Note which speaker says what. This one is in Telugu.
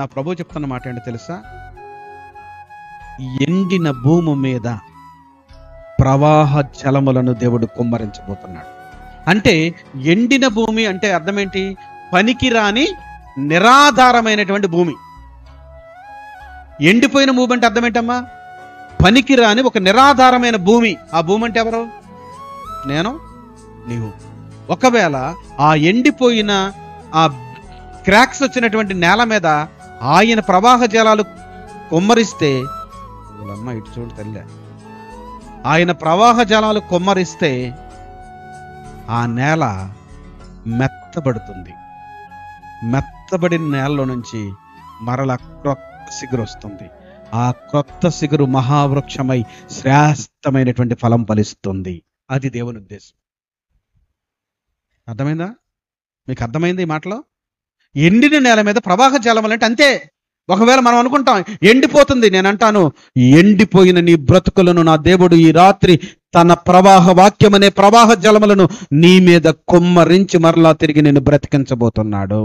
Speaker 1: నా ప్రభు చెప్తున్న మాట ఏంటో తెలుసా? ఎండిన భూమి మీద ప్రవాహ జలములను దేవుడు కుమ్మరించబోతున్నాడు. అంటే ఎండిన భూమి అంటే అర్థం ఏంటి? పనికిరాని నిరాధారమైనటువంటి భూమి. ఎండిపోయిన భూమి అంటే అర్థం ఏంటమ్మా? పనికిరాని ఒక నిరాధారమైన భూమి. ఆ భూమి అంటే ఎవరు? నేను, నీవు. ఒకవేళ ఆ ఎండిపోయిన ఆ క్రాక్స్ వచ్చినటువంటి నేల మీద ఆయన ప్రవాహ జలాలు కుమ్మరిస్తే, వీళ్ళమ్మ ఇటు చూడు తల్లి, ఆయన ప్రవాహ జలాలు కుమ్మరిస్తే ఆ నేల మెత్తబడుతుంది. మెత్తబడిన నేలలో నుంచి మరల క్రొత్త సిగురు వస్తుంది. ఆ క్రొత్త సిగురు మహావృక్షమై శ్రేష్టమైనటువంటి ఫలం ఫలిస్తుంది. అది దేవుని ఉద్దేశం. అర్థమైందా? మీకు అర్థమైంది ఈ మాటలో? ఎండిన నేల మీద ప్రవాహ జలములు అంటే అంతే. ఒకవేళ మనం అనుకుంటాం ఎండిపోతుంది, నేను అంటాను ఎండిపోయిన నీ బ్రతుకులను నా దేవుడు ఈ రాత్రి తన ప్రవాహ వాక్యం అనే ప్రవాహ జలములను నీ మీద కుమ్మరించి మరలా తిరిగి నేను బ్రతికించబోతున్నాడు.